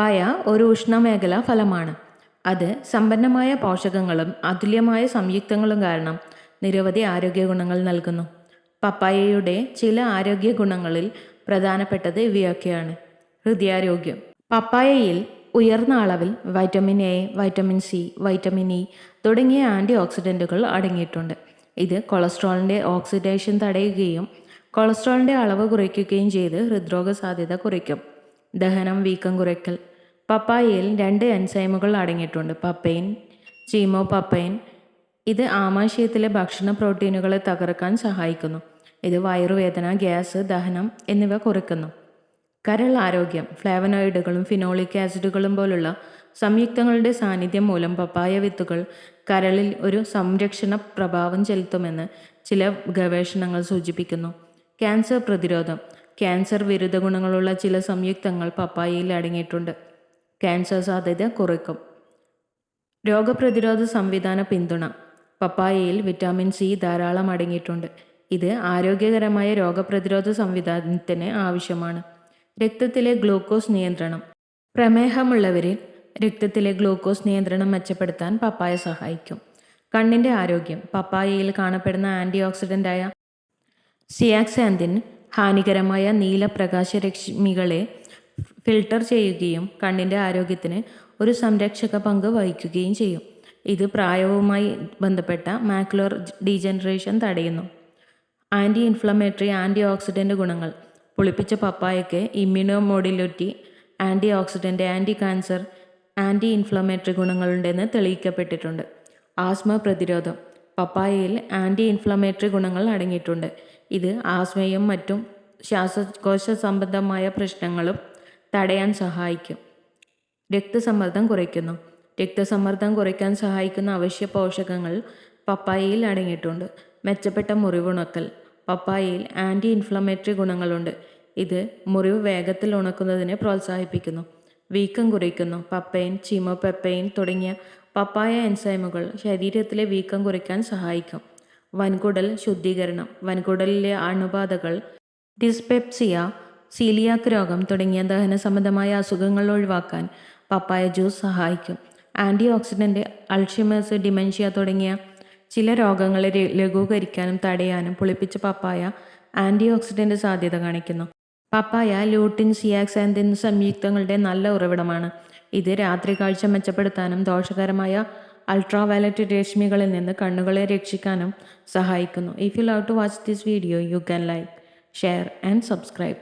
പപ്പായ ഒരു ഉഷ്ണമേഖലാ ഫലമാണ്. അത് സമ്പന്നമായ പോഷകങ്ങളും അതുല്യമായ സംയുക്തങ്ങളും കാരണം നിരവധി ആരോഗ്യ ഗുണങ്ങൾ നൽകുന്നു. പപ്പായയുടെ ചില ആരോഗ്യ ഗുണങ്ങളിൽ പ്രധാനപ്പെട്ടത് ഇവയൊക്കെയാണ്. ഹൃദയാരോഗ്യം. പപ്പായയിൽ ഉയർന്ന അളവിൽ vitamin A, vitamin C, vitamin E തുടങ്ങിയ ആൻറ്റി ഓക്സിഡൻറ്റുകൾ അടങ്ങിയിട്ടുണ്ട്. ഇത് കൊളസ്ട്രോളിൻ്റെ ഓക്സിഡേഷൻ തടയുകയും കൊളസ്ട്രോളിൻ്റെ അളവ് കുറയ്ക്കുകയും ചെയ്ത് ഹൃദ്രോഗ സാധ്യത കുറയ്ക്കും. ദഹനം, വീക്കം കുറയ്ക്കൽ. പപ്പായയിൽ 2 എൻസൈമുകൾ അടങ്ങിയിട്ടുണ്ട്: പപ്പൈൻ, ചീമോപപ്പൈൻ. ഇത് ആമാശയത്തിലെ ഭക്ഷണ പ്രോട്ടീനുകളെ തകർക്കാൻ സഹായിക്കുന്നു. ഇത് വയറുവേദന, ഗ്യാസ്, ദഹനം എന്നിവ കുറയ്ക്കുന്നു. കരൾ ആരോഗ്യം. ഫ്ലേവനോയിഡുകളും ഫിനോളിക് ആസിഡുകളും പോലുള്ള സംയുക്തങ്ങളുടെ സാന്നിധ്യം മൂലം പപ്പായ വിത്തുകൾ കരളിൽ ഒരു സംരക്ഷണ പ്രഭാവം ചെലുത്തുമെന്ന് ചില ഗവേഷണങ്ങൾ സൂചിപ്പിക്കുന്നു. ക്യാൻസർ പ്രതിരോധം. ക്യാൻസർ വിരുദ്ധ ഗുണങ്ങളുള്ള ചില സംയുക്തങ്ങൾ പപ്പായയിൽ അടങ്ങിയിട്ടുണ്ട്. ക്യാൻസർ സാധ്യത കുറയ്ക്കും. രോഗപ്രതിരോധ സംവിധാന പിന്തുണ. പപ്പായയിൽ വിറ്റാമിൻ സി ധാരാളം അടങ്ങിയിട്ടുണ്ട്. ഇത് ആരോഗ്യകരമായ രോഗപ്രതിരോധ സംവിധാനത്തിന് ആവശ്യമാണ്. രക്തത്തിലെ ഗ്ലൂക്കോസ് നിയന്ത്രണം. പ്രമേഹമുള്ളവരിൽ രക്തത്തിലെ ഗ്ലൂക്കോസ് നിയന്ത്രണം മെച്ചപ്പെടുത്താൻ പപ്പായ സഹായിക്കും. കണ്ണിൻ്റെ ആരോഗ്യം. പപ്പായയിൽ കാണപ്പെടുന്ന ആൻറ്റി ഓക്സിഡൻ്റായ സിയാക്സാന്തിൻ ഹാനികരമായ നീലപ്രകാശരശ്മികളെ ഫിൽട്ടർ ചെയ്യുകയും കണ്ണിൻ്റെ ആരോഗ്യത്തിന് ഒരു സംരക്ഷക പങ്ക് വഹിക്കുകയും ചെയ്യും. ഇത് പ്രായവുമായി ബന്ധപ്പെട്ട മാക്യുലർ ഡീജനറേഷൻ തടയുന്നു. ആൻറ്റി ഇൻഫ്ലമേറ്ററി, ആൻറ്റി ഓക്സിഡൻ്റ് ഗുണങ്ങൾ. പുളിപ്പിച്ച പപ്പായയ്ക്ക് immunomodulatory, anti oxidant, anti cancer, anti inflammatory ഗുണങ്ങളുണ്ടെന്ന് തെളിയിക്കപ്പെട്ടിട്ടുണ്ട്. ആസ്മ പ്രതിരോധം. പപ്പായയിൽ ആൻറ്റി ഇൻഫ്ലമേറ്ററി ഗുണങ്ങൾ അടങ്ങിയിട്ടുണ്ട്. ഇത് ആസ്മയും മറ്റും ശ്വാസകോശ സംബന്ധമായ പ്രശ്നങ്ങളും തടയാൻ സഹായിക്കും. രക്തസമ്മർദ്ദം കുറയ്ക്കുന്നു. രക്തസമ്മർദ്ദം കുറയ്ക്കാൻ സഹായിക്കുന്ന അവശ്യ പോഷകങ്ങൾ പപ്പായയിൽ അടങ്ങിയിട്ടുണ്ട്. മെച്ചപ്പെട്ട മുറിവുണക്കൽ. പപ്പായയിൽ ആൻറ്റി ഇൻഫ്ലമേറ്ററി ഗുണങ്ങളുണ്ട്. ഇത് മുറിവ് വേഗത്തിൽ ഉണക്കുന്നതിനെ പ്രോത്സാഹിപ്പിക്കുന്നു. വീക്കം കുറയ്ക്കുന്നു. പപ്പൈൻ, ചീമോപപ്പൈൻ തുടങ്ങിയ പപ്പായ എൻസൈമുകൾ ശരീരത്തിലെ വീക്കം കുറയ്ക്കാൻ സഹായിക്കും. വൻകുടൽ ശുദ്ധീകരണം. വൻകുടലിലെ അണുബാധകൾ, ഡിസ്പെപ്സിയ, സീലിയാക്ക് രോഗം തുടങ്ങിയ ദഹന സംബന്ധമായ അസുഖങ്ങൾ ഒഴിവാക്കാൻ പപ്പായ ജ്യൂസ് സഹായിക്കും. Antioxidant. അൾഷിമേഴ്സ്, ഡിമെൻഷ്യ തുടങ്ങിയ ചില രോഗങ്ങളെ ലഘൂകരിക്കാനും തടയാനും പുളിപ്പിച്ച പപ്പായ ആൻറ്റി ഓക്സിഡൻ്റ് സാധ്യത കാണിക്കുന്നു. പപ്പായ ലൂട്ടിൻ, സിയാക്സാന്തിൻ സംയുക്തങ്ങളുടെ നല്ല ഉറവിടമാണ്. ഇത് രാത്രി കാഴ്ച മെച്ചപ്പെടുത്താനും ദോഷകരമായ അൾട്രാവയലറ്റ് രശ്മികളിൽ നിന്ന് കണ്ണുകളെ രക്ഷിക്കാനും സഹായിക്കുന്നു. If you love to watch this video, you can like, share and subscribe.